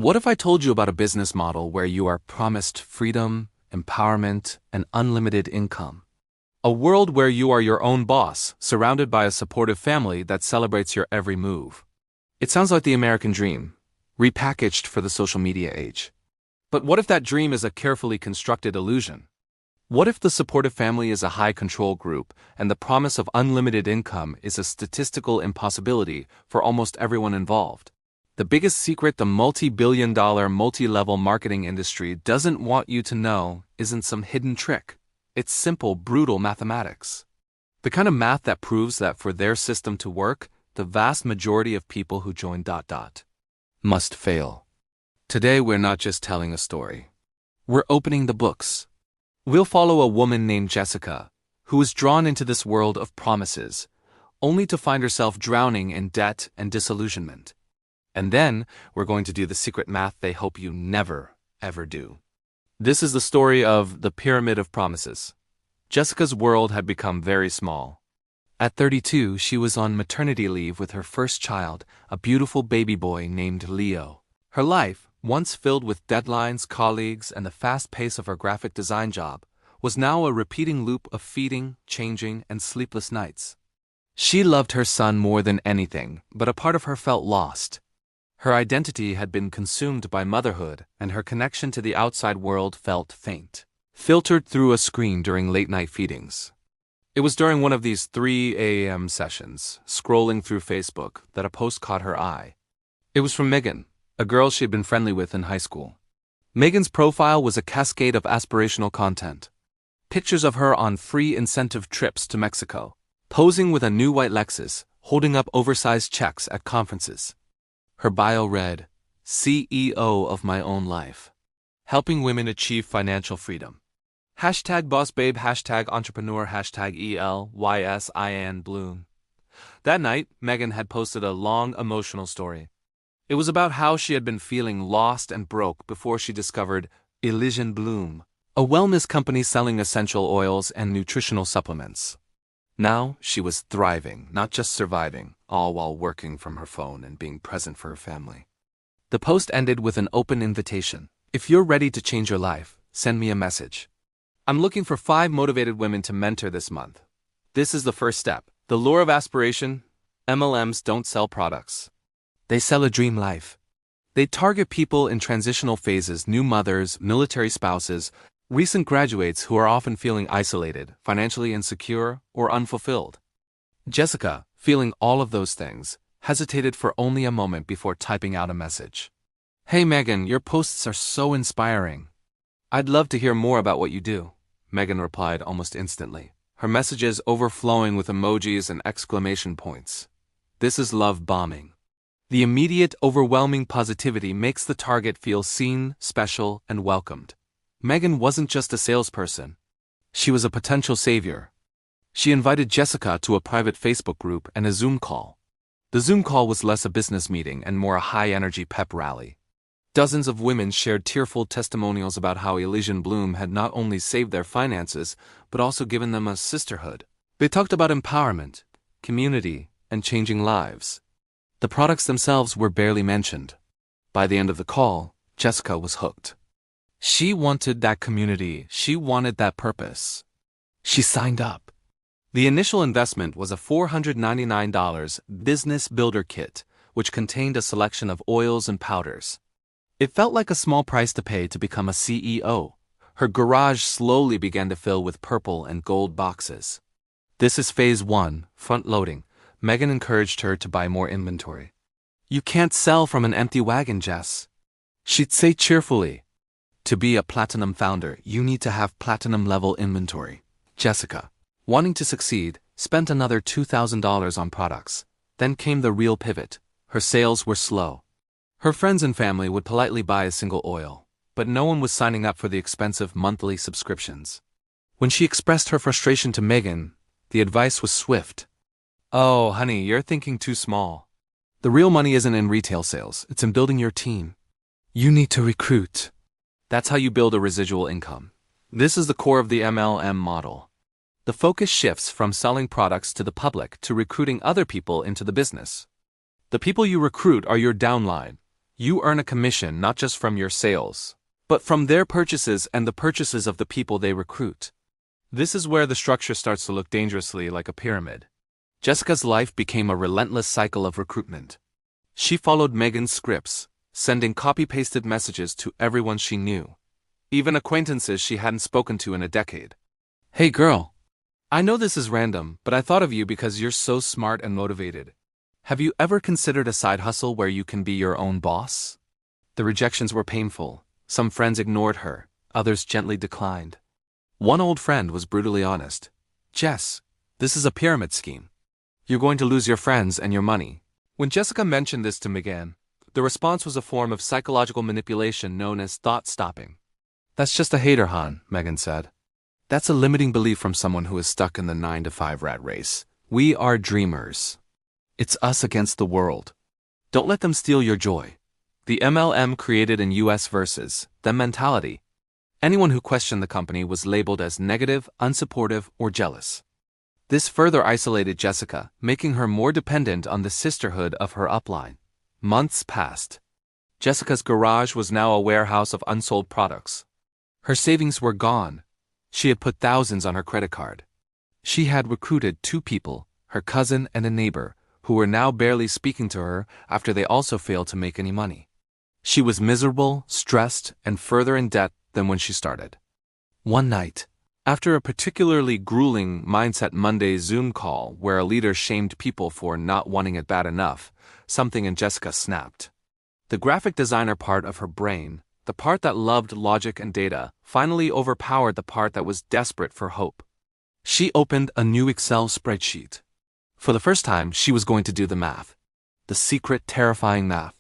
What if I told you about a business model where you are promised freedom, empowerment, and unlimited income? A world where you are your own boss, surrounded by a supportive family that celebrates your every move. It sounds like the American dream, repackaged for the social media age. But what if that dream is a carefully constructed illusion? What if the supportive family is a high-control group, and the promise of unlimited income is a statistical impossibility for almost everyone involved? The biggest secret the multi-billion-dollar, multi-level marketing industry doesn't want you to know isn't some hidden trick. It's simple, brutal mathematics. The kind of math that proves that for their system to work, the vast majority of people who join must fail. Today we're not just telling a story. We're opening the books. We'll follow a woman named Jessica, who was drawn into this world of promises, only to find herself drowning in debt and disillusionment. And then, we're going to do the secret math they hope you never, ever do. This is the story of the Pyramid of Promises. Jessica's world had become very small. At 32, she was on maternity leave with her first child, a beautiful baby boy named Leo. Her life, once filled with deadlines, colleagues, and the fast pace of her graphic design job, was now a repeating loop of feeding, changing, and sleepless nights. She loved her son more than anything, but a part of her felt lost. Her identity had been consumed by motherhood, and her connection to the outside world felt faint, filtered through a screen during late-night feedings. It was during one of these 3 a.m. sessions, scrolling through Facebook, that a post caught her eye. It was from Megan, a girl she had been friendly with in high school. Megan's profile was a cascade of aspirational content. Pictures of her on free incentive trips to Mexico, posing with a new white Lexus, holding up oversized checks at conferences. Her bio read, CEO of my own life. Helping women achieve financial freedom. #bossbabe, #entrepreneur, #ELYSIN Bloom. That night, Megan had posted a long, emotional story. It was about how she had been feeling lost and broke before she discovered Elysian Bloom, a wellness company selling essential oils and nutritional supplements. Now, she was thriving, not just surviving, all while working from her phone and being present for her family. The post ended with an open invitation. If you're ready to change your life, send me a message. I'm looking for 5 motivated women to mentor this month. This is the first step. The lure of aspiration. MLMs don't sell products. They sell a dream life. They target people in transitional phases, new mothers, military spouses, recent graduates who are often feeling isolated, financially insecure, or unfulfilled. Jessica, feeling all of those things, hesitated for only a moment before typing out a message. Hey Megan, your posts are so inspiring. I'd love to hear more about what you do. Megan replied almost instantly, her messages overflowing with emojis and exclamation points. This is love bombing. The immediate, overwhelming positivity makes the target feel seen, special, and welcomed. Megan wasn't just a salesperson. She was a potential savior. She invited Jessica to a private Facebook group and a Zoom call. The Zoom call was less a business meeting and more a high-energy pep rally. Dozens of women shared tearful testimonials about how Elysian Bloom had not only saved their finances, but also given them a sisterhood. They talked about empowerment, community, and changing lives. The products themselves were barely mentioned. By the end of the call, Jessica was hooked. She wanted that community. She wanted that purpose. She signed up. The initial investment was a $499 business builder kit, which contained a selection of oils and powders. It felt like a small price to pay to become a CEO. Her garage slowly began to fill with purple and gold boxes. This is phase 1, front-loading. Megan encouraged her to buy more inventory. You can't sell from an empty wagon, Jess. She'd say cheerfully. To be a platinum founder, you need to have platinum-level inventory. Jessica, wanting to succeed, spent another $2,000 on products. Then came the real pivot. Her sales were slow. Her friends and family would politely buy a single oil, but no one was signing up for the expensive monthly subscriptions. When she expressed her frustration to Megan, the advice was swift. Oh, honey, you're thinking too small. The real money isn't in retail sales, it's in building your team. You need to recruit. That's how you build a residual income. This is the core of the MLM model. The focus shifts from selling products to the public to recruiting other people into the business. The people you recruit are your downline, You earn a commission not just from your sales, but from their purchases and the purchases of the people they recruit. This is where the structure starts to look dangerously like a pyramid. Jessica's life became a relentless cycle of recruitment. She followed Megan's scripts, sending copy-pasted messages to everyone she knew, even acquaintances she hadn't spoken to in a decade. "Hey girl, I know this is random, but I thought of you because you're so smart and motivated. Have you ever considered a side hustle where you can be your own boss?" The rejections were painful. Some friends ignored her, others gently declined. One old friend was brutally honest. "Jess, this is a pyramid scheme. You're going to lose your friends and your money." When Jessica mentioned this to Megan, the response was a form of psychological manipulation known as thought stopping. "That's just a hater, hon," Megan said. "That's a limiting belief from someone who is stuck in the 9-to-5 rat race. We are dreamers. It's us against the world. Don't let them steal your joy." The MLM created in US versus them mentality. Anyone who questioned the company was labeled as negative, unsupportive, or jealous. This further isolated Jessica, making her more dependent on the sisterhood of her upline. Months passed. Jessica's garage was now a warehouse of unsold products. Her savings were gone. She had put thousands on her credit card. She had recruited 2 people, her cousin and a neighbor, who were now barely speaking to her after they also failed to make any money. She was miserable, stressed, and further in debt than when she started. One night, after a particularly grueling Mindset Monday Zoom call where a leader shamed people for not wanting it bad enough, something in Jessica snapped. The graphic designer part of her brain, the part that loved logic and data, finally overpowered the part that was desperate for hope. She opened a new Excel spreadsheet. For the first time, she was going to do the math. The secret, terrifying math.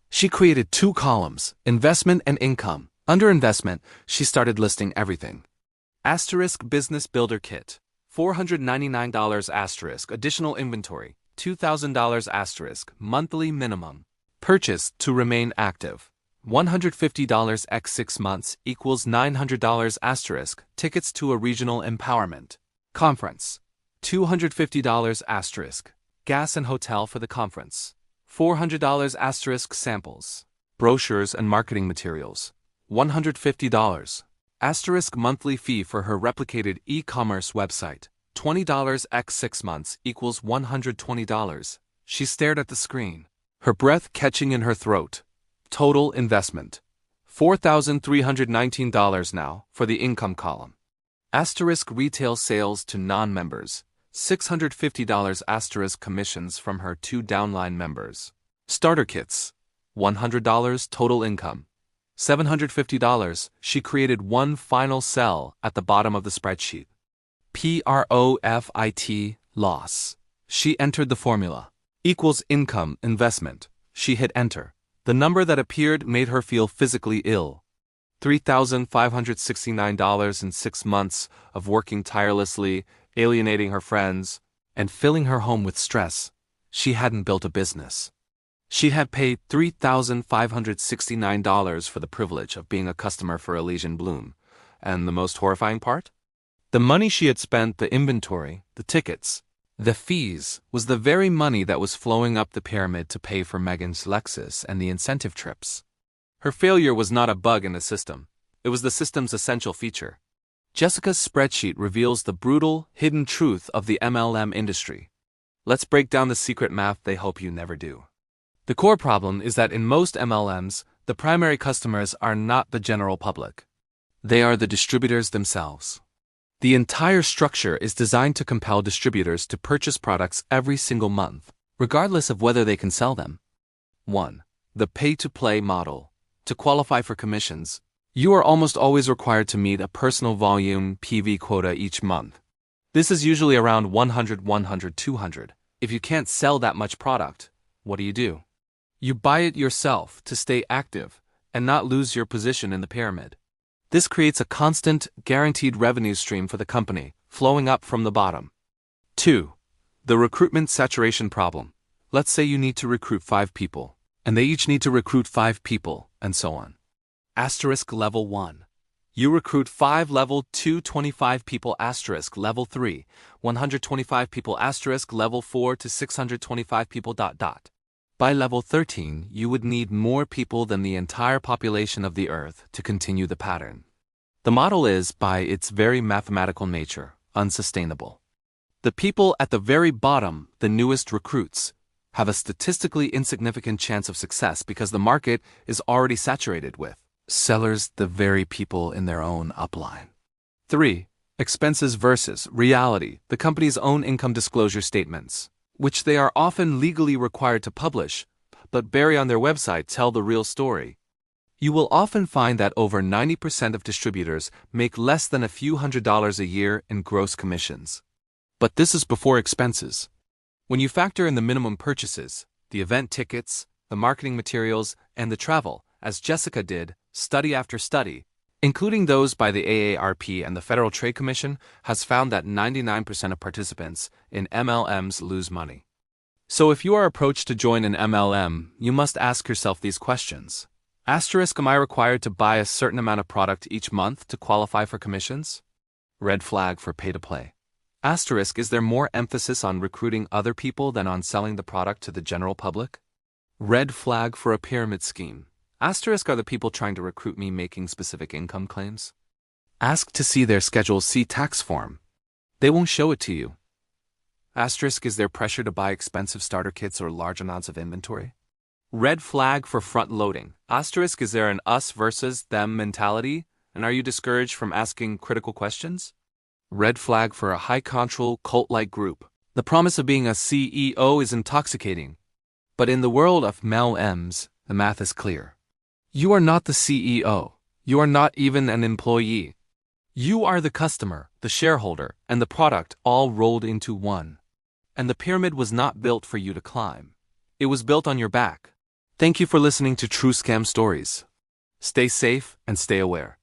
She created 2 columns, investment and income. Under investment, she started listing everything. Asterisk Business Builder Kit, $499 asterisk additional inventory, $2,000 asterisk monthly minimum. Purchase to remain active, $150 x 6 months equals $900 asterisk tickets to a regional empowerment conference, $250 asterisk gas and hotel for the conference, $400 asterisk samples, brochures and marketing materials, $150 asterisk monthly fee for her replicated e-commerce website, $20 x 6 months equals $120. She stared at the screen, her breath catching in her throat. Total investment, $4,319 now for the income column. Asterisk retail sales to non-members, $650 asterisk commissions from her 2 downline members. Starter kits, $100 total income, $750. She created one final cell at the bottom of the spreadsheet. Profit loss. She entered the formula. Equals income investment. She hit enter. The number that appeared made her feel physically ill. $3,569 in 6 months of working tirelessly, alienating her friends, and filling her home with stress. She hadn't built a business. She had paid $3,569 for the privilege of being a customer for Elysian Bloom. And the most horrifying part? The money she had spent, the inventory, the tickets, the fees, was the very money that was flowing up the pyramid to pay for Megan's Lexus and the incentive trips. Her failure was not a bug in the system. It was the system's essential feature. Jessica's spreadsheet reveals the brutal, hidden truth of the MLM industry. Let's break down the secret math they hope you never do. The core problem is that in most MLMs, the primary customers are not the general public. They are the distributors themselves. The entire structure is designed to compel distributors to purchase products every single month, regardless of whether they can sell them. 1. The pay-to-play model. To qualify for commissions, you are almost always required to meet a personal volume PV quota each month. This is usually around 100, 200. If you can't sell that much product, what do? You buy it yourself to stay active and not lose your position in the pyramid. This creates a constant, guaranteed revenue stream for the company, flowing up from the bottom. 2. The recruitment saturation problem. Let's say you need to recruit 5 people, and they each need to recruit 5 people, and so on. Asterisk level 1. You recruit 5 level 2 25 people asterisk level 3, 125 people asterisk level 4 to 625 people ... By level 13, you would need more people than the entire population of the Earth to continue the pattern. The model is, by its very mathematical nature, unsustainable. The people at the very bottom, the newest recruits, have a statistically insignificant chance of success because the market is already saturated with sellers, the very people in their own upline. 3. Expenses versus reality, the company's own income disclosure statements, which they are often legally required to publish, but bury on their website tell the real story. You will often find that over 90% of distributors make less than a few $100s a year in gross commissions. But this is before expenses. When you factor in the minimum purchases, the event tickets, the marketing materials, and the travel, as Jessica did, study after study, including those by the AARP and the Federal Trade Commission, has found that 99% of participants in MLMs lose money. So if you are approached to join an MLM, you must ask yourself these questions. Asterisk, am I required to buy a certain amount of product each month to qualify for commissions? Red flag for pay-to-play. Asterisk, is there more emphasis on recruiting other people than on selling the product to the general public? Red flag for a pyramid scheme. Asterisk, are the people trying to recruit me making specific income claims? Ask to see their Schedule C tax form. They won't show it to you. Asterisk, is there pressure to buy expensive starter kits or large amounts of inventory? Red flag for front loading. Asterisk, is there an us versus them mentality, and are you discouraged from asking critical questions? Red flag for a high-control, cult-like group. The promise of being a CEO is intoxicating. But in the world of MLMs, the math is clear. You are not the CEO. You are not even an employee. You are the customer, the shareholder, and the product all rolled into one. And the pyramid was not built for you to climb. It was built on your back. Thank you for listening to True Scam Stories. Stay safe and stay aware.